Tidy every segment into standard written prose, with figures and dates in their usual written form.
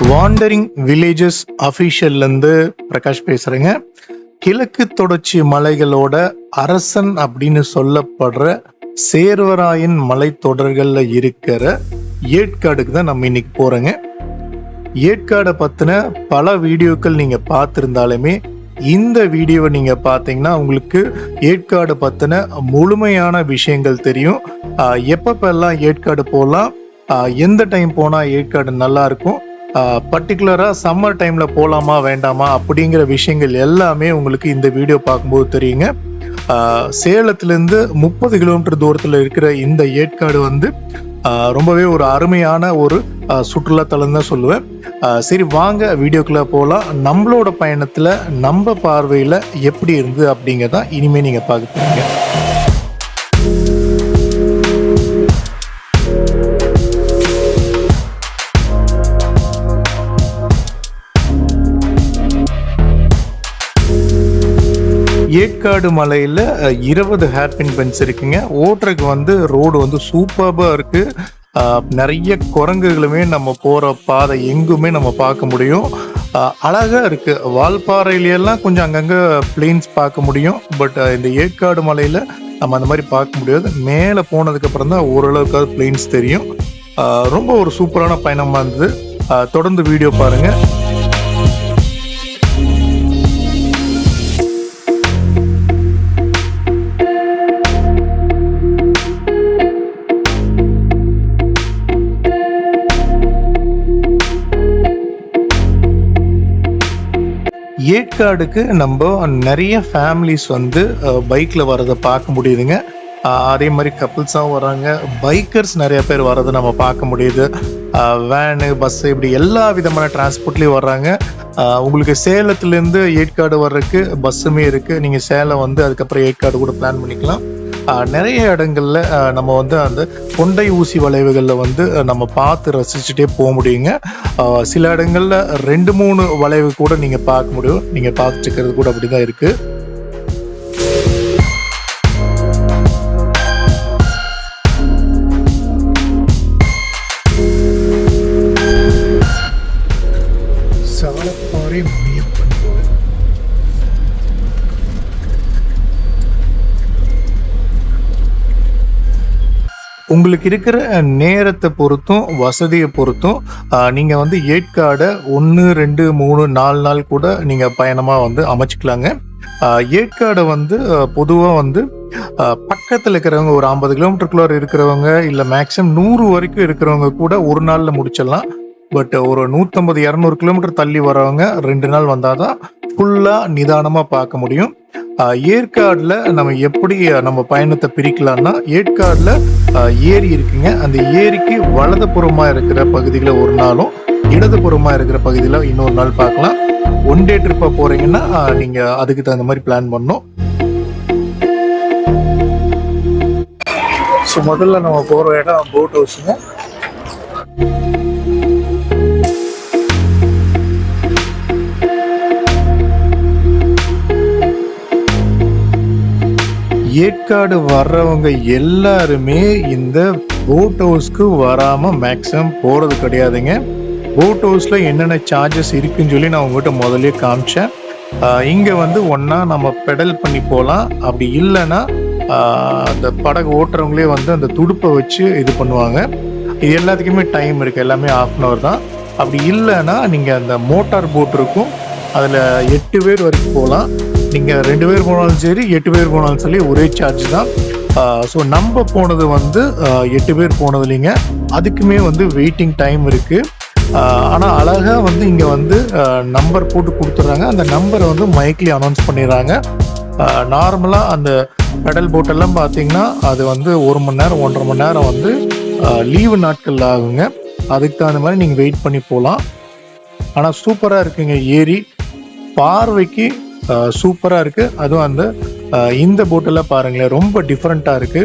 Wandering villages அஃபிஷியல்லேருந்து Prakash பேசுகிறேங்க. கிழக்கு தொடர்ச்சி மலைகளோட அரசன் அப்படின்னு சொல்லப்படுற சேர்வராயன் மலைத்தொடர்களில் இருக்கிற ஏற்காடுக்கு தான் நம்ம இன்னைக்கு போகிறோங்க. ஏற்காடை பற்றின பல வீடியோக்கள் நீங்கள் பார்த்துருந்தாலுமே இந்த வீடியோவை நீங்கள் பார்த்தீங்கன்னா உங்களுக்கு ஏற்காடு பற்றின முழுமையான விஷயங்கள் தெரியும். எப்பப்பெல்லாம் ஏற்காடு போகலாம், எந்த டைம் போனால் ஏற்காடு நல்லா இருக்கும், பர்டிகுலராக சம்மர் டைமில் போகலாமா வேண்டாமா அப்படிங்கிற விஷயங்கள் எல்லாமே உங்களுக்கு இந்த வீடியோ பார்க்கும்போது தெரியுங்க. சேலத்துலேருந்து 30 கிலோமீட்டர் தூரத்தில் இருக்கிற இந்த ஏற்காடு வந்து ரொம்பவே ஒரு அருமையான ஒரு சுற்றுலாத்தலம் தான் சொல்லுவேன். சரி வாங்க வீடியோக்குள்ளே போகலாம். நம்மளோட பயணத்தில் நம்ம பார்வையில் எப்படி இருந்தது அப்படிங்கிறதான் இனிமேல் நீங்கள் பார்க்க போறீங்க. ஏற்காடு மலையில் 20 ஹேர்பின் பென்ஸ் இருக்குங்க. ஓட்டுறதுக்கு வந்து ரோடு வந்து சூப்பராக இருக்கு. நிறைய குரங்குகளுமே நம்ம போகிற பாதை எங்குமே நம்ம பார்க்க முடியும். அழகா இருக்கு. வால்பாறையிலெல்லாம் கொஞ்சம் அங்கங்கே பிளெயின்ஸ் பார்க்க முடியும். பட் இந்த ஏற்காடு மலையில் நம்ம அந்த மாதிரி பார்க்க முடியாது. மேலே போனதுக்கு அப்புறம் தான் ஓரளவுக்காவது பிளெயின்ஸ் தெரியும். ரொம்ப ஒரு சூப்பரான பயணமாக இருந்தது. தொடர்ந்து வீடியோ பாருங்க. ஏற்காடுக்கு நம்ம நிறைய ஃபேமிலிஸ் வந்து பைக்கில் வரதை பார்க்க முடியுதுங்க. அதே மாதிரி கப்புள்ஸாகவும் வர்றாங்க. பைக்கர்ஸ் நிறைய பேர் வரதை நம்ம பார்க்க முடியுது. வேனு, பஸ்ஸு, இப்படி எல்லா விதமான டிரான்ஸ்போர்ட்லேயும் வர்றாங்க. உங்களுக்கு சேலத்துலேருந்து ஏற்காடு வர்றதுக்கு பஸ்ஸுமே இருக்குது. நீங்கள் சேலம் வந்து அதுக்கப்புறம் ஏற்காடு கூட பிளான் பண்ணிக்கலாம். நிறைய இடங்கள்ல நம்ம வந்து அந்த கொண்டை ஊசி வளைவுகளில் வந்து நம்ம பார்த்து ரசிச்சுட்டே போக முடியுங்க. சில இடங்கள்ல 2-3 வளைவு கூட நீங்க பார்க்க முடியும். நீங்க பார்த்துட்டு இருக்கிறது கூட அப்படிதான் இருக்கு. சாலப்பாறை முனியப்பன் உங்களுக்கு இருக்கிற நேரத்தை பொறுத்தும் வசதியை பொறுத்தும் நீங்க வந்து ஏற்காடை 1, 2, 3, 4 நாள் கூட நீங்க பயணமா வந்து அமைச்சுக்கலாங்க. ஏற்காடை வந்து பொதுவா வந்து பக்கத்துல இருக்கிறவங்க ஒரு 50 கிலோமீட்டருக்குள்ள இருக்கிறவங்க இல்ல மேக்சிமம் 100 வரைக்கும் இருக்கிறவங்க கூட ஒரு நாள்ல முடிச்சிடலாம். பட் ஒரு 150-200 கிலோமீட்டர் தள்ளி வரவங்க 2 நாள் வந்தாதான் ஃபுல்லா நிதானமா பார்க்க முடியும். ஏற்காடுல நம்ம எப்படி நம்ம பயணத்தை பிரிக்கலாம்னா, ஏற்காடுல ஏரி இருக்குங்க. அந்த ஏரிக்கு வலதுபுறமா இருக்கிற பகுதியில ஒரு நாளும் இடதுபுறமா இருக்கிற பகுதியில இன்னொரு நாள் பார்க்கலாம். 1 டே ட்ரிப்பா போறீங்கன்னா நீங்க அதுக்கு தகுந்த மாதிரி பிளான் பண்ணணும். ஸோ முதல்ல நம்ம போற இடம் போட் ஹவுஸுங்க. ஏற்காடு வர்றவங்க எல்லாருமே இந்த போட் ஹவுஸ்க்கு வராம மேக்ஸிமம் போறது கிடையாதுங்க. போட் ஹவுஸ்ல என்னென்ன சார்ஜஸ் இருக்குன்னு சொல்லி நான் உங்ககிட்ட முதல்ல காமிச்சேன். இங்க வந்து ஒன்னா நம்ம பெடல் பண்ணி போகலாம். அப்படி இல்லைன்னா அந்த படகு ஓட்டுறவங்களே வந்து அந்த துடுப்பை வச்சு இது பண்ணுவாங்க. இது எல்லாத்துக்குமே டைம் இருக்கு. எல்லாமே 1/2 hour தான். அப்படி இல்லைன்னா நீங்க அந்த மோட்டார் போட் இருக்கும். அதுல 8 பேர் வரைக்கும் போகலாம். நீங்கள் 2 பேர் போனாலும் சரி 8 பேர் போனாலும் சரி ஒரே சார்ஜ் தான். ஸோ நம்ம போனது வந்து 8 பேர் போனது இல்லைங்க. அதுக்குமே வந்து வெயிட்டிங் டைம் இருக்குது. ஆனால் அழகாக வந்து இங்கே வந்து நம்பர் போட்டு கொடுத்துட்றாங்க. அந்த நம்பரை வந்து மைக்லி அனௌன்ஸ் பண்ணிடுறாங்க. நார்மலாக அந்த பெடல் போட்டெல்லாம் பார்த்தீங்கன்னா அது வந்து 1 மணி நேரம் 1.5 மணி நேரம் வந்து லீவு நாட்கள் ஆகுங்க. அதுக்கு தகுந்த மாதிரி நீங்கள் வெயிட் பண்ணி போகலாம். ஆனால் சூப்பராக இருக்குங்க. ஏரி பார்வைக்கு சூப்பரா இருக்கு. அதுவும் அந்த இந்த போட்டெல்லாம் பாருங்களேன், ரொம்ப டிஃப்ரெண்டா இருக்கு.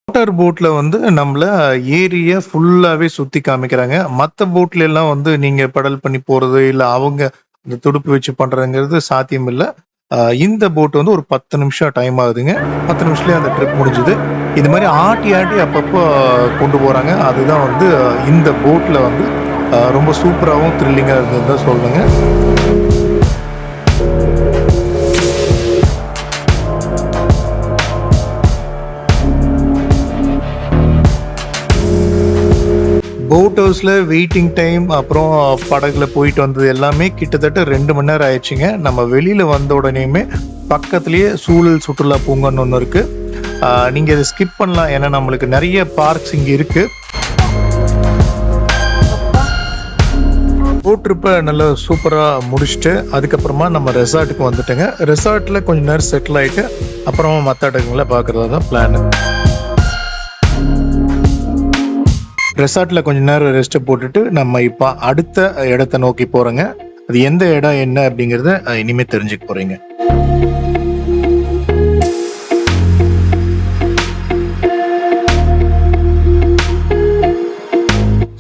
மோட்டார் போட்ல வந்து நம்மள ஏரியா ஃபுல்லாவே சுத்தி காமிக்கிறாங்க. மற்ற போட்ல எல்லாம் வந்து நீங்க பெடல் பண்ணி போறது இல்ல அவங்க இந்த துடுப்பு வச்சு பண்றதுங்கிறது சாத்தியம் இல்லை. இந்த போட் வந்து ஒரு 10 நிமிஷம் டைம் ஆகுதுங்க. 10 நிமிஷத்துலேயே அந்த ட்ரிப் முடிஞ்சுது. இது மாதிரி ஆட்டி ஆட்டி அப்பப்போ கொண்டு போகிறாங்க. அதுதான் வந்து இந்த போட்டில் வந்து ரொம்ப சூப்பராகவும் த்ரில்லிங்காக இருந்ததுன்னு தான் சொல்லுங்க. போட் ஹவுஸில் வெயிட்டிங் டைம் அப்புறம் படகுல போயிட்டு வந்தது எல்லாமே கிட்டத்தட்ட 2 மணி நேரம் ஆயிடுச்சுங்க. நம்ம வெளியில் வந்த உடனேயுமே பக்கத்துலேயே சூழல் சுற்றுலா பூங்கான்னு ஒன்று இருக்குது. நீங்கள் இதை ஸ்கிப் பண்ணலாம், ஏன்னா நம்மளுக்கு நிறைய பார்க்ஸ் இங்கே இருக்குது. போட் ட்ரிப்பை நல்லா சூப்பராக முடிச்சுட்டு அதுக்கப்புறமா நம்ம ரெசார்ட்டுக்கு வந்துட்டோங்க. ரெசார்ட்டில் கொஞ்சம் நேரம் செட்டில் ஆகிட்டு அப்புறமா மற்ற இடங்களை பார்க்குறது தான் பிளான். ரெசார்ட்டில் கொஞ்ச நேரம் ரெஸ்ட்டை போட்டுட்டு நம்ம இப்போ அடுத்த இடத்த நோக்கி போகிறோங்க. அது எந்த இடம் என்ன அப்படிங்கிறத இனிமேல் தெரிஞ்சுக்க போகிறீங்க.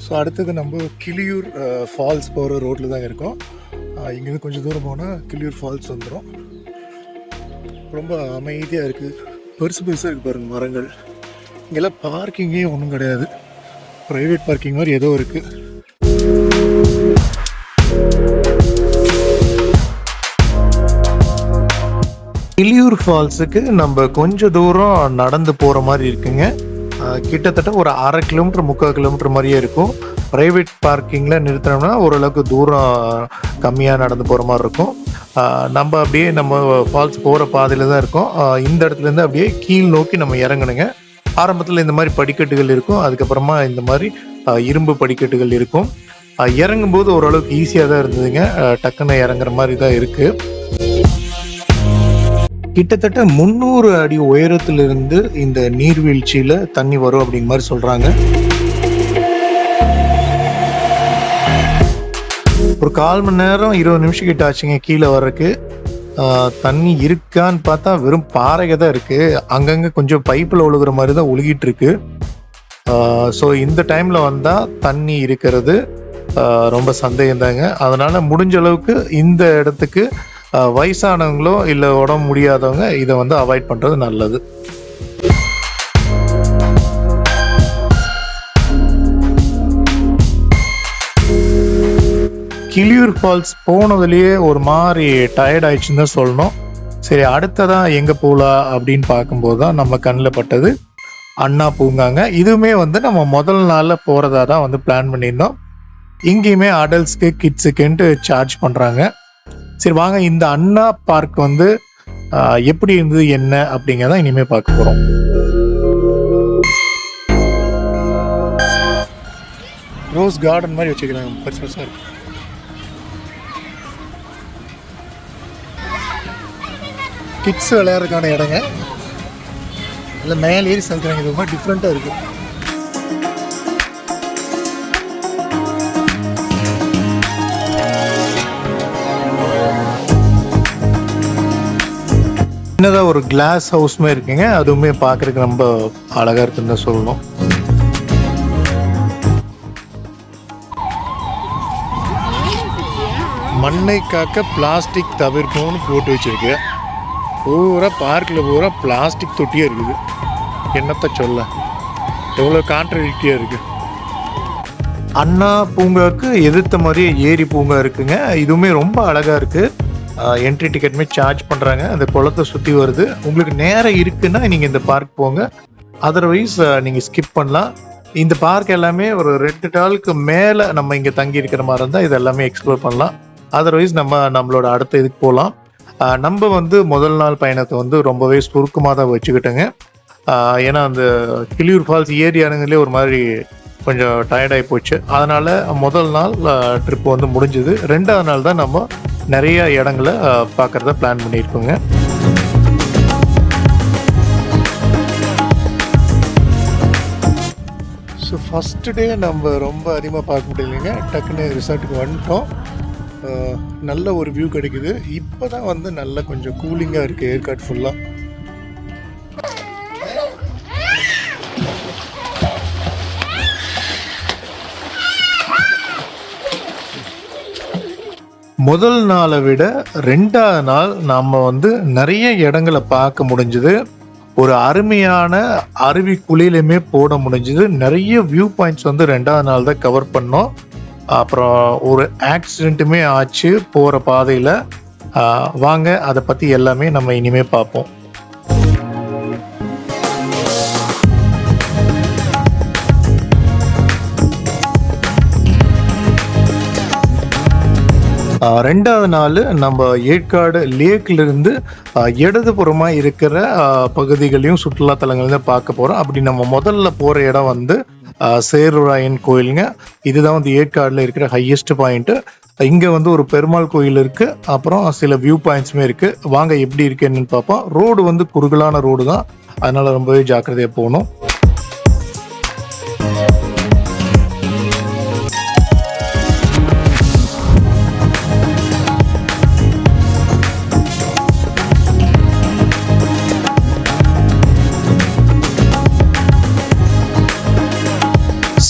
ஸோ அடுத்தது நம்ம கிளியூர் ஃபால்ஸ் போகிற ரோட்டில் தான் இருக்கோம். இங்கேருந்து கொஞ்சம் தூரம் போனால் கிளியூர் ஃபால்ஸ் வந்துடும். ரொம்ப அமைதியாக இருக்குது, பெருசு பெருசாக இருக்குது பாருங்கள் மரங்கள். இங்கெல்லாம் பார்க்கிங்கே ஒன்றும் கிடையாது, ப்ரைவேட் பார்க்கிங் மாதிரி ஏதோ இருக்குது. கிளியூர் ஃபால்ஸுக்கு நம்ம கொஞ்சம் தூரம் நடந்து போகிற மாதிரி இருக்குங்க. கிட்டத்தட்ட ஒரு 1/2 கிலோமீட்டர் 3/4 கிலோமீட்டர் மாதிரியே இருக்கும். ப்ரைவேட் பார்க்கிங்கில் நிறுத்தினோம்னா ஓரளவுக்கு தூரம் கம்மியாக நடந்து போகிற மாதிரி இருக்கும். நம்ம அப்படியே நம்ம ஃபால்ஸ் போகிற பாதையில் தான் இருக்கோம். இந்த இடத்துலேருந்து அப்படியே கீழ் நோக்கி நம்ம இறங்கணுங்க. ஆரம்பத்தில் இந்த மாதிரி படிக்கட்டுகள் இருக்கும், அதுக்கப்புறமா இந்த மாதிரி இரும்பு படிக்கட்டுகள் இருக்கும். இறங்கும்போது ஓரளவுக்கு ஈஸியாக தான் இருந்ததுங்க, டக்குன்னு இறங்குற மாதிரி தான் இருக்குது. கிட்டத்தட்ட 300 அடி உயரத்திலிருந்து இந்த நீர்வீழ்ச்சியில் தண்ணி வரும் அப்படிங்கிற மாதிரி சொல்கிறாங்க. ஒரு 1/4 மணி நேரம் 20 நிமிஷம் கிட்ட ஆச்சுங்க கீழே வர்றதுக்கு. தண்ணி இருக்கான்னு பார்த்தா வெறும் பாறைக தான் இருக்குது. அங்கங்கே கொஞ்சம் பைப்பில் ஒழுகுற மாதிரி தான் ஒழுகிட்டு இருக்கு. ஸோ இந்த டைமில் வந்தால் தண்ணி இருக்கிறது ரொம்ப சந்தேகம் தாங்க. அதனால் முடிஞ்ச அளவுக்கு இந்த இடத்துக்கு வயசானவங்களோ இல்லை உடம்பு முடியாதவங்க இதை வந்து அவாய்ட் பண்ணுறது நல்லது. கிளியூர் ஃபால்ஸ் போனதுலேயே ஒரு மாதிரி டயர்ட் ஆயிடுச்சுன்னு தான் சொல்லணும். சரி, அடுத்ததான் எங்கே போகலாம் அப்படின்னு பார்க்கும்போது தான் நம்ம கண்ணில் பட்டது அண்ணா பூங்காங்க. இதுவுமே வந்து நம்ம முதல் நாளில் போகிறதா தான் வந்து பிளான் பண்ணியிருந்தோம். இங்கேயுமே அடல்ட்ஸ்க்கு கிட்ஸுக்குன்ட்டு சார்ஜ் பண்ணுறாங்க. சரி வாங்க, இந்த அண்ணா பார்க் வந்து எப்படி இருந்தது என்ன அப்படிங்கிறத இனிமேல் பார்க்க போகிறோம். ரோஸ் கார்டன் மாதிரி வச்சுக்கிறாங்க, பெருசு பெருசாக இருக்கு. கிட்ஸ் விளையாடுறதுக்கான இடங்க. இல்லை மேலே ஏறி செலுத்துறாங்க, இது மாதிரி டிஃப்ரெண்ட்டாக இருக்குது. சின்னதாக ஒரு கிளாஸ் ஹவுஸ்மே இருக்குங்க, அதுவுமே பார்க்குறதுக்கு ரொம்ப அழகாக இருக்குன்னு தான் சொல்லணும். மண்ணை காக்க பிளாஸ்டிக் தவிர்க்கணும்னு போட்டு வச்சிருக்கு. பூரா பார்க்கில் பூரா பிளாஸ்டிக் தொட்டியே இருக்குது. என்னத்தை சொல்ல, எவ்வளோ கான்ட்ரடிக்டியாக இருக்குது. அண்ணா பூங்காவுக்கு எதிர்த்த மாதிரியே ஏரி பூங்கா இருக்குங்க. இதுவுமே ரொம்ப அழகாக இருக்குது. என்ட்ரி டிக்கெட்டுமே சார்ஜ் பண்ணுறாங்க. அந்த குளத்தை சுற்றி வருது. உங்களுக்கு நேரம் இருக்குன்னா நீங்கள் இந்த பார்க் போங்க, அதர்வைஸ் நீங்கள் ஸ்கிப் பண்ணலாம். இந்த பார்க் எல்லாமே ஒரு 2 நாளுக்கு மேலே நம்ம இங்கே தங்கி இருக்கிற மாதிரி இருந்தால் இது எல்லாமே எக்ஸ்ப்ளோர் பண்ணலாம். அதர்வைஸ் நம்மளோட அடுத்த இதுக்கு போகலாம். நம்ம வந்து முதல் நாள் பயணத்தை வந்து ரொம்பவே சுருக்கமாக தான் வச்சுக்கிட்டோங்க. ஏன்னா அந்த கிளியூர் ஃபால்ஸ் ஏரியானுங்களே ஒரு மாதிரி கொஞ்சம் டயர்டாகி போச்சு. அதனால் முதல் நாள் ட்ரிப் வந்து முடிஞ்சுது. 2ஆவது நாள் தான் நம்ம நிறைய இடங்களை பார்க்குறத பிளான் பண்ணியிருக்கோங்க. ஸோ ஃபஸ்ட்டு டே நம்ம ரொம்ப அதிகமாக பார்க்க முடியலைங்க. டக்குன்னு ரிசார்ட்டுக்கு வந்துட்டோம். நல்ல ஒரு வியூ கிடைக்குது. இப்போ தான் வந்து நல்லா கொஞ்சம் கூலிங்காக இருக்குது ஏற்காடு ஃபுல்லாக. முதல் நாளை விட 2வது நாள் நம்ம வந்து நிறைய இடங்களை பார்க்க முடிஞ்சுது. ஒரு அருமையான அருவிக்குழியிலுமே போட முடிஞ்சுது. நிறைய வியூ பாயிண்ட்ஸ் வந்து 2வது நாள் தான் கவர் பண்ணோம். அப்புறம் ஒரு ஆக்சிடென்ட்டுமே ஆச்சு போகிற பாதையில். வாங்க அதை பற்றி எல்லாமே நம்ம இனிமே பார்ப்போம். ரெண்டாவது நாள் நம்ம ஏற்காடு லேக்ல இருந்து இடதுபுறமா இருக்கிற பகுதிகளையும் சுற்றுலா தலங்களையும் பார்க்க போறோம். அப்படி நம்ம முதல்ல போற இடம் வந்து சேர்வராயன் கோயிலுங்க. இதுதான் வந்து ஏற்காடுல இருக்கிற ஹையஸ்ட் பாயிண்ட். இங்க வந்து ஒரு பெருமாள் கோயில் இருக்கு, அப்புறம் சில வியூ பாயிண்ட்ஸுமே இருக்கு. வாங்க எப்படி இருக்கு என்னன்னு பார்ப்போம். ரோடு வந்து குறுகலான ரோடு தான், அதனால ரொம்பவே ஜாக்கிரதையா போகணும்.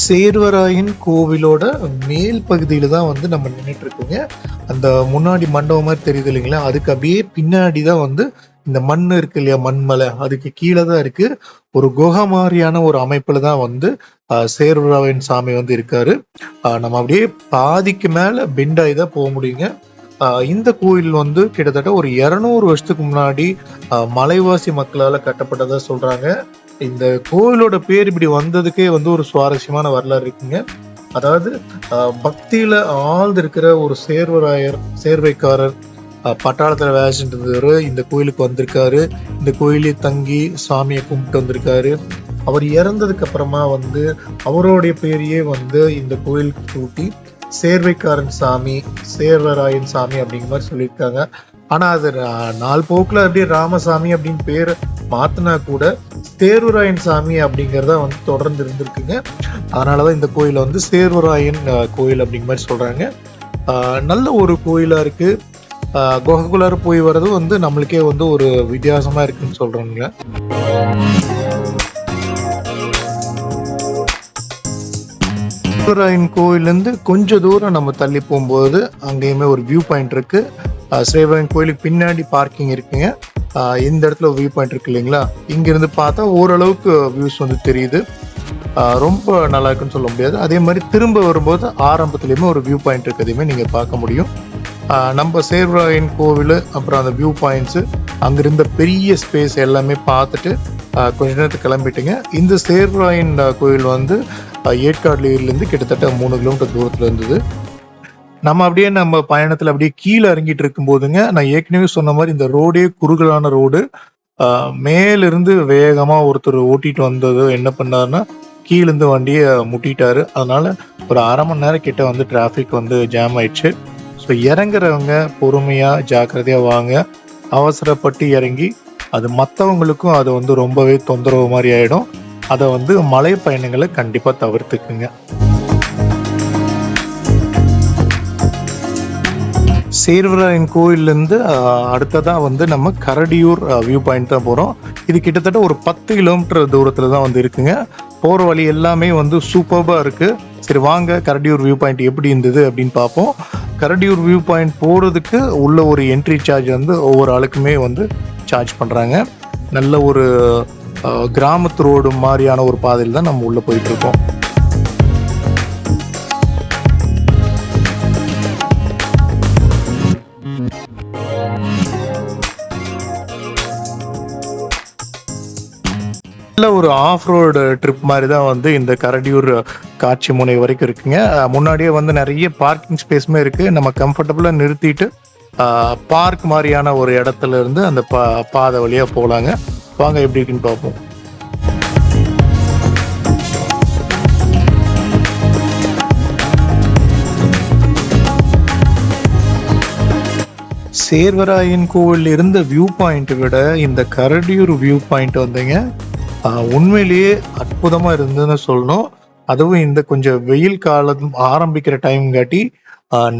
சேர்வராயன் கோவிலோட மேல் பகுதியில தான் வந்து நம்ம நின்றுட்டு இருக்கோங்க. அந்த முன்னாடி மண்டபம் மாதிரி தெரியுது இல்லைங்களா, அதுக்கு அப்படியே பின்னாடி தான் வந்து இந்த மண் இருக்கு இல்லையா, மண்மலை, அதுக்கு கீழே தான் இருக்கு. ஒரு குகை மாதிரியான ஒரு அமைப்புல தான் வந்து சேர்வராயன் சாமி வந்து இருக்காரு. நம்ம அப்படியே பாதிக்கு மேல பெண்டாகி தான் போக முடியுங்க. இந்த கோயில் வந்து கிட்டத்தட்ட ஒரு 200 வருஷத்துக்கு முன்னாடி மலைவாசி மக்களால கட்டப்பட்டதா சொல்றாங்க. இந்த கோயிலோட பேர் இப்படி வந்ததுக்கே வந்து ஒரு சுவாரஸ்யமான வரலாறு இருக்குங்க. அதாவது பக்தியில ஆழ்ந்து இருக்கிற ஒரு சேர்வைக்காரர் பட்டாளத்துல வேலை செஞ்சவர் இந்த கோயிலுக்கு வந்திருக்காரு. இந்த கோயிலே தங்கி சாமியை கும்பிட்டு வந்திருக்காரு. அவர் இறந்ததுக்கு அப்புறமா வந்து அவருடைய பேரையே வந்து இந்த கோயிலுக்கு கூட்டி சேர்வைக்காரன் சாமி, சேர்வராயன் சாமி அப்படிங்கிற மாதிரி சொல்லியிருக்காங்க. ஆனா அது நாள் போக்குல அப்படியே ராமசாமி அப்படின்னு பேரை மாத்தினா கூட சேர்வராயன் சாமி அப்படிங்கிறத வந்து தொடர்ந்து இருந்திருக்குங்க. அதனாலதான் இந்த கோயிலை வந்து சேர்வராயன் கோயில் அப்படிங்கிற மாதிரி சொல்றாங்க. நல்ல ஒரு கோயிலா இருக்கு. குகைக்குள்ளார போய் வர்றது வந்து நம்மளுக்கே வந்து ஒரு வித்தியாசமா இருக்குன்னு சொல்றாங்க. சேர்வராயன் கோயிலேருந்து கொஞ்சம் தூரம் நம்ம தள்ளி போகும்போது அங்கேயுமே ஒரு வியூ பாயிண்ட் இருக்கு. சேர்வராயன் கோயிலுக்கு பின்னாடி பார்க்கிங் இருக்குங்க. இந்த இடத்துல வியூ பாயிண்ட் இருக்கு இல்லைங்களா, இங்கிருந்து பார்த்தா ஓரளவுக்கு வியூஸ் வந்து தெரியுது. ரொம்ப நல்லா இருக்குன்னு சொல்ல முடியாது. அதே மாதிரி திரும்ப வரும்போது ஆரம்பத்துலேயுமே ஒரு வியூ பாயிண்ட் இருக்கு, அதையுமே நீங்கள் பார்க்க முடியும். நம்ம சேர்வராயன் கோவில் அப்புறம் அந்த வியூ பாயிண்ட்ஸு அங்கிருந்த பெரிய ஸ்பேஸ் எல்லாமே பார்த்துட்டு கொஞ்ச நேரத்துக்கு கிளம்பிட்டுங்க. இந்த சேர்வராயன் கோயில் வந்து ஏற்காடுலேருந்து கிட்டத்தட்ட 3 கிலோமீட்டர் தூரத்தில் இருந்தது. நம்ம அப்படியே நம்ம பயணத்துல அப்படியே கீழே இறங்கிட்டு இருக்கும் போதுங்க, நான் ஏற்கனவே சொன்ன மாதிரி இந்த ரோடே குறுகலான ரோடு. மேலிருந்து வேகமா ஒருத்தர் ஓட்டிட்டு வந்தது என்ன பண்ணாருன்னா, கீழிருந்து வண்டியை முட்டிட்டாரு. அதனால ஒரு 1/2 மணி நேரம் கிட்ட வந்து டிராஃபிக் வந்து ஜாம் ஆயிடுச்சு. ஸோ இறங்குறவங்க பொறுமையா ஜாக்கிரதையா வாங்க. அவசரப்பட்டு இறங்கி அது மற்றவங்களுக்கும் அது வந்து ரொம்பவே தொந்தரவு மாதிரி ஆயிடும். அதை வந்து மலை பயணங்களை கண்டிப்பா தவிர்த்துக்குங்க. சேர்வராயன் கோயிலேருந்து அடுத்ததான் வந்து நம்ம கரடியூர் வியூ பாயிண்ட் தான் போகிறோம். இது கிட்டத்தட்ட ஒரு 10 கிலோமீட்டர் தூரத்தில் தான் வந்து இருக்குங்க. போகிற வழி எல்லாமே வந்து சூப்பர்பாக இருக்குது. சரி வாங்க கரடியூர் வியூ பாயிண்ட் எப்படி இருந்தது அப்படின்னு பார்ப்போம். கரடியூர் வியூ பாயிண்ட் போகிறதுக்கு உள்ள ஒரு என்ட்ரி சார்ஜ் வந்து ஒவ்வொரு ஆளுக்குமே வந்து சார்ஜ் பண்ணுறாங்க. நல்ல ஒரு கிராமத்து ரோடு மாதிரியான ஒரு பாதையில் தான் நம்ம உள்ளே போயிட்டுருக்கோம். ஒரு ஆஃப் ரோடு ட்ரிப் மாதிரி தான் வந்து இந்த கரடியூர் காட்சி முனை வரைக்கும் இருக்குங்க. முன்னாடியே வந்து நிறைய பார்க்கிங் ஸ்பேஸுமே இருக்கு. நம்ம கம்ஃபர்டபுளா நிறுத்திட்டு பார்க் மாதிரியான ஒரு இடத்துல இருந்து அந்த பாதை வழியா போகலாங்க. வாங்க எப்படி இருக்குன்னு பார்ப்போம். சேர்வராயன் கோவில் இருந்த வியூ பாயிண்ட் விட இந்த கரடியூர் வியூ பாயிண்ட் வந்தீங்க உண்மையிலேயே அற்புதமா இருந்ததுன்னு சொல்லணும். அதுவும் இந்த கொஞ்சம் வெயில் காலம் ஆரம்பிக்கிற டைம் காட்டி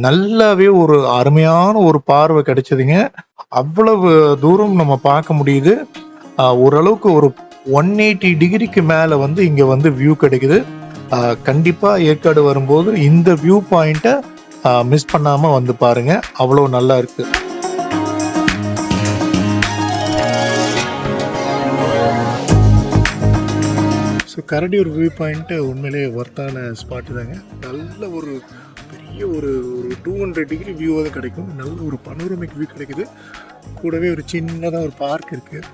நல்லாவே ஒரு அருமையான ஒரு பார்வை கிடைச்சதுங்க. அவ்வளவு தூரம் நம்ம பார்க்க முடியுது. ஓரளவுக்கு ஒரு 180 டிகிரிக்கு மேல வந்து இங்க வந்து வியூ கிடைக்குது. கண்டிப்பா ஏற்காடு வரும்போது இந்த வியூ பாயிண்ட்டை மிஸ் பண்ணாமல் வந்து பாருங்கள், அவ்வளோ நல்லா இருக்குது. ஸோ கரடியூர் வியூ பாயிண்ட்டு உண்மையிலேயே ஒர்த்தான ஸ்பாட்டு தாங்க. நல்ல ஒரு பெரிய ஒரு 200 டிகிரி வியூவாக கிடைக்கும். நல்ல ஒரு பனோரமிக் வியூ கிடைக்குது. கூடவே ஒரு சின்னதாக ஒரு பார்க் இருக்குது.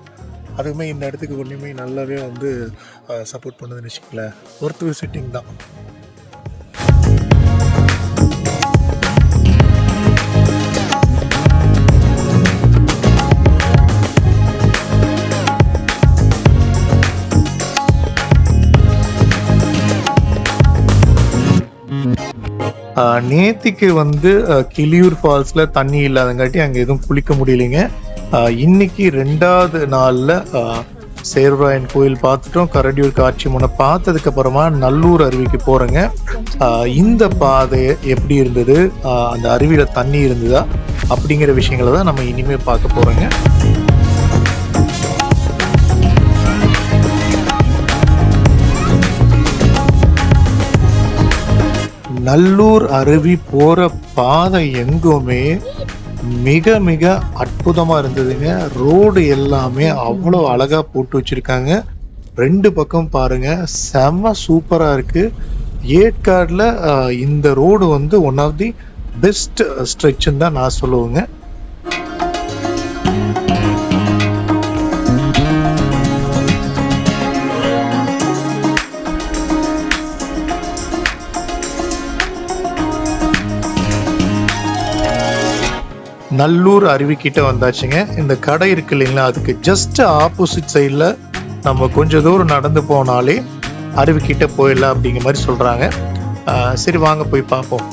அதுவுமே இந்த இடத்துக்கு ஒன்றுமே நல்லாவே வந்து சப்போர்ட் பண்ணுதுன்னு வச்சுக்கங்களேன். ஒர்த் விசிட்டிங் தான். நேத்திக்கு வந்து கிளியூர் ஃபால்ஸில் தண்ணி இல்லாதங்காட்டி அங்கே எதுவும் குளிக்க முடியலைங்க. இன்னைக்கு 2வது நாளில் சேர்வராயன் கோயில் பார்த்துட்டோம். கரடியூர் காட்சி முனை பார்த்ததுக்கு அப்புறமா நல்லூர் அருவிக்கு போகிறேங்க. இந்த பாதை எப்படி இருந்தது, அந்த அருவியில் தண்ணி இருந்ததா அப்படிங்கிற விஷயங்களை தான் நம்ம இனிமேல் பார்க்க போகிறோங்க. நல்லூர் அருவி போற பாதை எங்குமே மிக மிக அற்புதமா இருந்ததுங்க. ரோடு எல்லாமே அவ்வளோ அழகா போட்டு வச்சிருக்காங்க. 2 பக்கம் பாருங்க, செம சூப்பரா இருக்கு. ஏற்காடுல இந்த ரோடு வந்து ஒன் ஆஃப் தி பெஸ்ட் ஸ்ட்ரெச்ன்னு தான் நான் சொல்லுவேங்க. நல்லூர் அருவிக்கிட்ட வந்தாச்சுங்க. இந்த கடை இருக்கு இல்லைங்களா, அதுக்கு ஜஸ்ட் ஆப்போசிட் சைடில் நம்ம கொஞ்சம் தூரம் நடந்து போனாலே அருவிக்கிட்ட போயிடலாம் அப்படிங்கிற மாதிரி சொல்கிறாங்க. சரி வாங்க போய் பார்ப்போம்.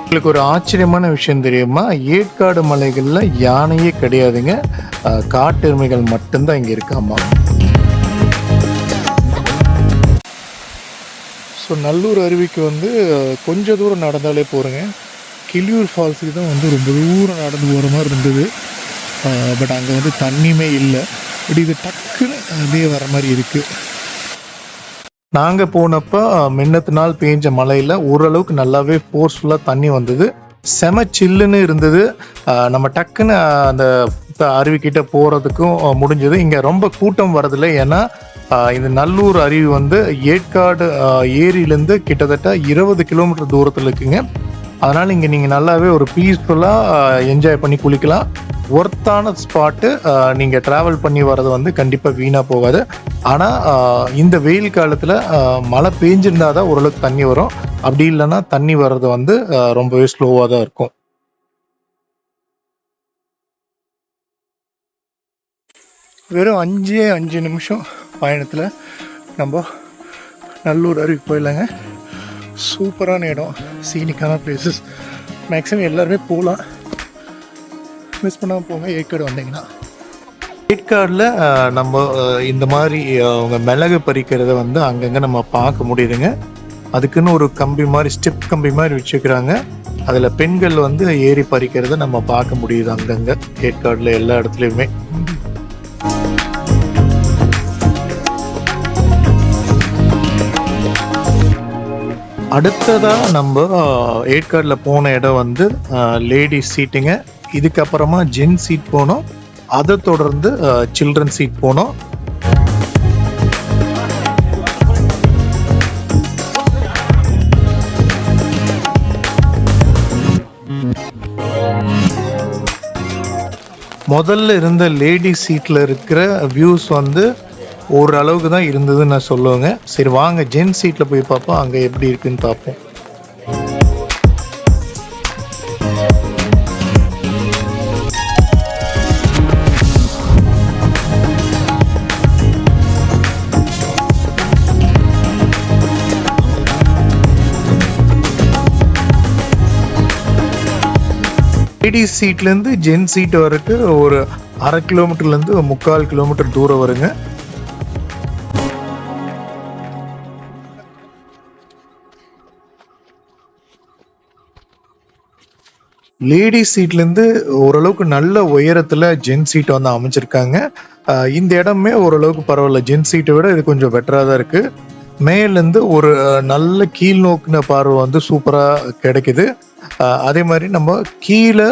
உங்களுக்கு ஒரு ஆச்சரியமான விஷயம் தெரியுமா? ஏற்காடு மலைகளில் யானையே கிடையாதுங்க, காட்டெருமைகள் மட்டும்தான் இங்கே இருக்காமா. ஸோ நல்லூர் அருவிக்கு வந்து கொஞ்சம் தூரம் நடந்தாலே போகிறேங்க. கிளியூர் ஃபால்ஸுக்கு தான் வந்து ரொம்ப தூரம் நடந்து போகிற மாதிரி இருந்தது. பட் அங்கே வந்து தண்ணியுமே இல்லை. பட் இது டக்குன்னு அதே வர மாதிரி இருக்குது. நாங்கள் போனப்போ முன்னத்து நாள் பேஞ்ச மழையில் ஓரளவுக்கு நல்லாவே ஃபோர்ஸ்ஃபுல்லாக தண்ணி வந்தது. செம சில்லுன்னு இருந்தது. நம்ம டக்குன்னு அந்த அருவிக்கிட்ட போகிறதுக்கும் முடிஞ்சது. இங்கே ரொம்ப கூட்டம் வரதில்லை. ஏன்னா இந்த நல்லூர் அருவி வந்து ஏற்காடு ஏரியிலேருந்து கிட்டத்தட்ட 20 கிலோமீட்டர் தூரத்தில் இருக்குங்க. அதனால் இங்கே நீங்கள் நல்லாவே ஒரு பீஸ்ஃபுல்லாக என்ஜாய் பண்ணி குளிக்கலாம். ஒர்த்தான ஸ்பாட்டு. நீங்கள் ட்ராவல் பண்ணி வர்றது வந்து கண்டிப்பாக வீணாக போகாது. ஆனால் இந்த வெயில் காலத்தில் மழை பெஞ்சிருந்தால் தான் ஓரளவுக்கு தண்ணி வரும். அப்படி இல்லைன்னா தண்ணி வர்றது வந்து ரொம்பவே ஸ்லோவாக தான் இருக்கும். வெறும் 5 நிமிஷம் பயணத்தில் நம்ம நல்லூர் அருவிக்கு போயிடலாங்க. சூப்பரான இடம், சீனிக்கான பிளேசஸ். மேக்ஸிமம் எல்லாருமே போகலாம், மிஸ் பண்ணாமல் போங்க ஏற்காடு வந்தீங்கன்னா. ஏற்காடில் நம்ம இந்த மாதிரி அவங்க மிளகு பறிக்கிறத வந்து அங்கங்கே நம்ம பார்க்க முடியுதுங்க. அதுக்குன்னு ஒரு கம்பி மாதிரி, ஸ்டெப் கம்பி மாதிரி வச்சுக்கிறாங்க. அதில் பெண்கள் வந்து ஏறி பறிக்கிறத நம்ம பார்க்க முடியுது அங்கங்கே ஏற்காடில் எல்லா இடத்துலையுமே. அடுத்ததாக நம்ம ஏற்காடில் போன இடம் வந்து லேடிஸ் சீட்டுங்க. இதுக்கப்புறமா ஜென் சீட் போனோம். அதை தொடர்ந்து சில்ட்ரன் சீட் போனோம். முதல்ல இருந்த லேடிஸ் சீட்டில் இருக்கிற வியூஸ் வந்து ஓரளவுக்கு தான் இருந்ததுன்னு நான் சொல்லுவேங்க. சரி வாங்க ஜென் சீட்டில் போய் பார்ப்போம், அங்கே எப்படி இருக்குன்னு பார்ப்போம். லேடிஸ் சீட்லேருந்து ஜென் சீட் வரைக்கு ஒரு 1/2 கிலோமீட்டர்லேருந்து 3/4 கிலோமீட்டர் தூரம் வருங்க. லேடிஸ் சீட்லேருந்து ஓரளவுக்கு நல்ல உயரத்தில் ஜென் சீட்டை வந்து அமைச்சிருக்காங்க. இந்த இடமே ஓரளவுக்கு பரவாயில்ல, ஜென் சீட்டை விட இது கொஞ்சம் பெட்டராக தான் இருக்குது. மேலேருந்து ஒரு நல்ல கீழ் நோக்கின பார்வை வந்து சூப்பராக கிடைக்குது. அதே மாதிரி நம்ம கீழே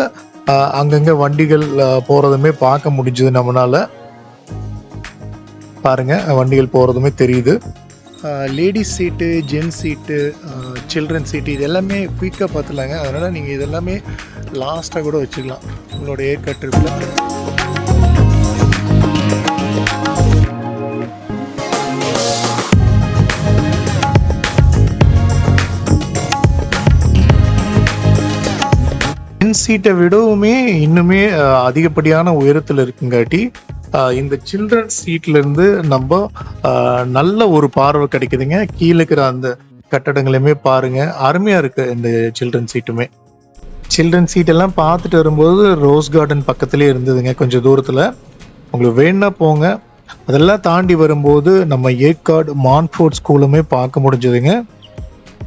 அங்கங்கே வண்டிகள் போகிறதுமே பார்க்க முடிஞ்சுது நம்மளால. பாருங்க வண்டிகள் போகிறதுமே தெரியுது. லேடிஸ் சீட்டு, ஜென்ஸ் சீட்டு, சில்ட்ரன் சீட்டு இது எல்லாமே குயிக்காக பார்த்துலாங்க. அதனால் நீங்கள் இதெல்லாமே லாஸ்ட்டாக கூட வச்சுக்கலாம் உங்களோட ஏற்காடு ட்ரிப்பில். ஜென்ஸ் சீட்டை விடவுமே இன்னுமே அதிகப்படியான உயரத்தில் இருக்குங்காட்டி இந்த சில்ட்ரன் சீட்ல இருந்து நம்ம நல்ல ஒரு பார்வை கிடைக்குதுங்க. கீழே இருக்கிற அந்த கட்டடங்களுமே பாருங்க, அருமையா இருக்கு இந்த சில்ட்ரன் சீட்டுமே. சில்ட்ரன் சீட் எல்லாம் பார்த்துட்டு வரும்போது ரோஸ் கார்டன் பக்கத்துலேயே இருந்ததுங்க, கொஞ்சம் தூரத்தில். உங்களுக்கு வேணா போங்க. அதெல்லாம் தாண்டி வரும்போது நம்ம ஏற்காடு மான்ஃபோர்ட் ஸ்கூலுமே பார்க்க முடிஞ்சதுங்க.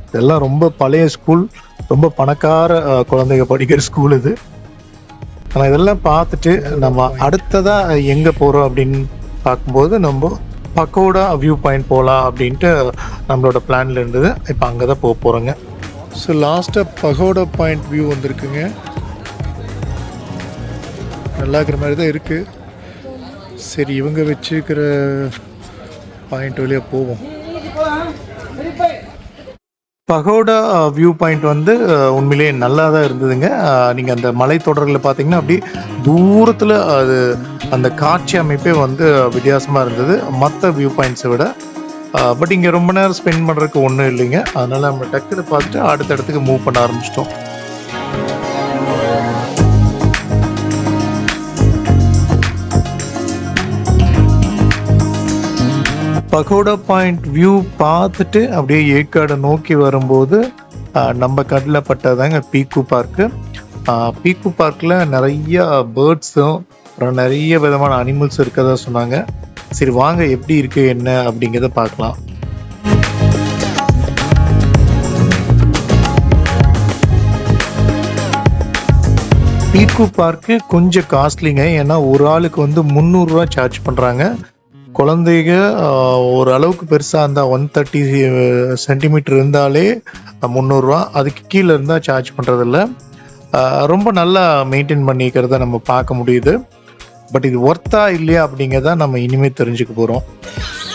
இதெல்லாம் ரொம்ப பழைய ஸ்கூல், ரொம்ப பணக்கார குழந்தைங்க படிக்கிற ஸ்கூல் இது. ஆனால் இதெல்லாம் பார்த்துட்டு நம்ம அடுத்ததாக எங்கே போகிறோம் அப்படின்னு பார்க்கும்போது நம்ம பக்கோடா வியூ பாயிண்ட் போகலாம் அப்படின்ட்டு நம்மளோட பிளான்ல இருந்தது. இப்போ அங்கே தான் போக போகிறோங்க. ஸோ லாஸ்ட்டாக பகோடா பாயிண்ட் வியூ வந்திருக்குங்க. நல்லா இருக்கிற மாதிரி தான் இருக்குது. சரி, இவங்க வச்சுருக்கிற பாயிண்ட் வழியாக போவோம். பகோடா வியூ பாயிண்ட் வந்து உண்மையிலேயே நல்லா தான் இருந்ததுங்க. நீங்கள் அந்த மலைத்தொடரில் பார்த்தீங்கன்னா அப்படி தூரத்தில் அது அந்த காட்சி அமைப்பே வந்து வித்தியாசமாக இருந்தது மற்ற வியூ பாயிண்ட்ஸை விட. பட் இங்கே ரொம்ப நேரம் ஸ்பெண்ட் பண்ணுறதுக்கு ஒன்றும் இல்லைங்க. அதனால் நம்ம டக்குன்னு பார்த்துட்டு அடுத்த இடத்துக்கு மூவ் பண்ண ஆரம்பிச்சிட்டோம். பகோடா பாயிண்ட் வியூ பார்த்துட்டு அப்படியே ஏற்காடை நோக்கி வரும்போது நம்ம கண்ணில் பட்டதாங்க பீக்கு பார்க்கு. பீக்கு பார்க்கில் நிறைய பேர்ட்ஸும் அப்புறம் நிறைய விதமான அனிமல்ஸ் இருக்கதா சொன்னாங்க. சரி வாங்க எப்படி இருக்கு என்ன அப்படிங்கிறத பார்க்கலாம். பீக்கு பார்க்கு கொஞ்சம் காஸ்ட்லிங்க. ஏன்னா ஒரு ஆளுக்கு வந்து 300 ரூபா சார்ஜ் பண்ணுறாங்க. குழந்தைங்க ஒரு அளவுக்கு பெருசாக இருந்தால் 130 சென்டிமீட்டர் இருந்தாலே 300 ரூபா. அதுக்கு கீழே இருந்தால் சார்ஜ் பண்ணுறதில்ல. ரொம்ப நல்லா மெயின்டைன் பண்ணிக்கிறத நம்ம பார்க்க முடியுது. பட் இது ஒர்த்தா இல்லையா அப்படிங்கிறத நம்ம இனிமேல் தெரிஞ்சுக்க போகிறோம்.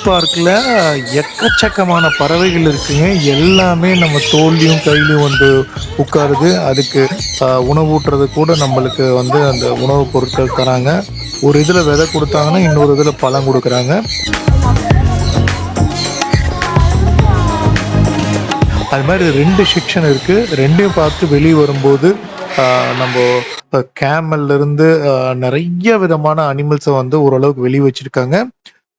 பார்க்கில் எக்கச்சக்கமான பறவைகள் இருக்குங்க. எல்லாமே நம்ம தோல்லையும் கையிலையும் வந்து உட்காருது. அதுக்கு உணவூட்டுறது கூட நம்மளுக்கு வந்து அந்த உணவுப் பொருட்கள் தராங்க. ஒரு இதில் விதை கொடுத்தாங்கன்னா இன்னொரு இதில் பழம் கொடுக்குறாங்க. அது மாதிரி 2 செக்ஷன் இருக்குது. ரெண்டையும் பார்த்து வெளியே வரும்போது நம்ம கேமல்ல இருந்து நிறைய விதமான அனிமல்ஸை வந்து ஓரளவுக்கு வெளியே வச்சிருக்காங்க.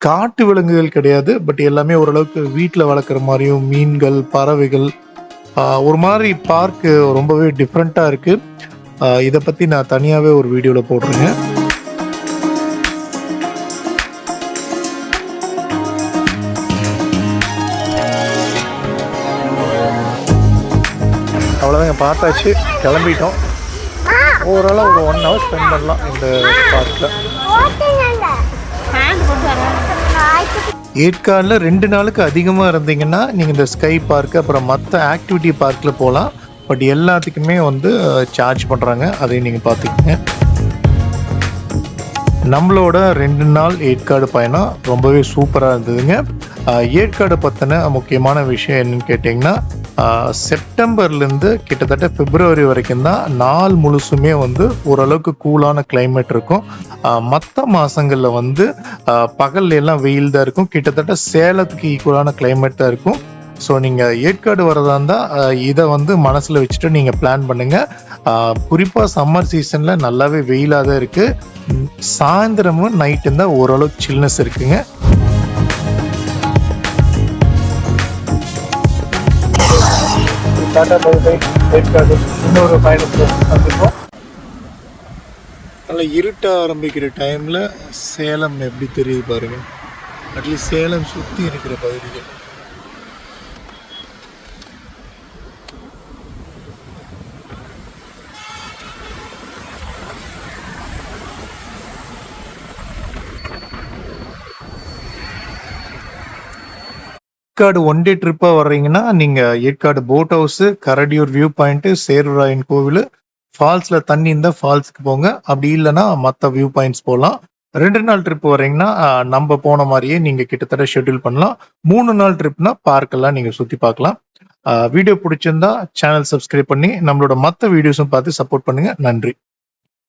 காட்டு விலங்குகள் கிடையாது, பட் எல்லாமே ஓரளவுக்கு வீட்டில் வளர்க்குற மாதிரியும் மீன்கள், பறவைகள், ஒரு மாதிரி பார்க்கு ரொம்பவே டிஃப்ரெண்ட்டாக இருக்குது. இதை பற்றி நான் தனியாகவே ஒரு வீடியோவில் போடுறேங்க. அவ்வளோதாங்க, பார்த்தாச்சு, கிளம்பிட்டோம். ஓவராலாக ஒரு 1 hour ஸ்பெண்ட் பண்ணலாம் இந்த பார்க்கில். ஏற்காடில் 2 நாளுக்கு அதிகமாக இருந்தீங்கன்னா நீங்கள் இந்த ஸ்கை பார்க்கு அப்புறம் மற்ற ஆக்டிவிட்டி பார்க்கில் போகலாம். பட் எல்லாத்துக்குமே வந்து சார்ஜ் பண்ணுறாங்க, அதையும் நீங்கள் பார்த்துக்கோங்க. நம்மளோட 2 நாள் ஏற்காடு பயணம் ரொம்பவே சூப்பராக இருந்ததுங்க. ஏற்காடு பற்றின முக்கியமான விஷயம் என்னன்னு கேட்டிங்கன்னா, செப்டம்பர்லேருந்து கிட்டத்தட்ட பிப்ரவரி வரைக்கும் தான் நாள் முழுசுமே வந்து ஓரளவுக்கு கூலான கிளைமேட் இருக்கும். மற்ற மாதங்களில் வந்து பகல்ல எல்லாம் வெயில் தான் இருக்கும். கிட்டத்தட்ட சேலத்துக்கு ஈக்குவலான கிளைமேட் தான் இருக்கும். ஸோ நீங்கள் ஏற்காடு வரதா இருந்தால் இதை வந்து மனசில் வச்சுட்டு நீங்கள் பிளான் பண்ணுங்கள். குறிப்பாக சம்மர் சீசனில் நல்லாவே வெயிலாக தான் இருக்குது. சாயந்தரமும் நைட்டு இருந்தால் ஓரளவுக்கு சில்னஸ் இருக்குங்க. Tata bye bye Yercaud. இன்னொரு பயணத்தில் சந்திப்போம். நல்லா இருட்ட ஆரம்பிக்கிற டைமில் சேலம் எப்படி தெரியுது பாருங்கள். அட்லீஸ்ட் சேலம் சுற்றி இருக்கிற பகுதிகள். ஏற்காடு ஒன் டே ட்ரிப்பா வர்றீங்கன்னா நீங்க Yercaud boat house, Karadiyur view point, Servarayan கோவில், ஃபால்ஸ்ல தண்ணி இருந்தா ஃபால்ஸ்க்கு போங்க. அப்படி இல்லைன்னா மற்ற வியூ பாயிண்ட்ஸ் போகலாம். 2 நாள் ட்ரிப் வர்றீங்கன்னா நம்ம போன மாதிரியே நீங்க கிட்டத்தட்ட ஷெட்யூல் பண்ணலாம். 3 நாள் ட்ரிப்னா பார்க் எல்லாம் நீங்க சுத்தி பார்க்கலாம். வீடியோ பிடிச்சிருந்தா சேனல் சப்ஸ்கிரைப் பண்ணி நம்மளோட மற்ற வீடியோஸும் பார்த்து சப்போர்ட் பண்ணுங்க. நன்றி.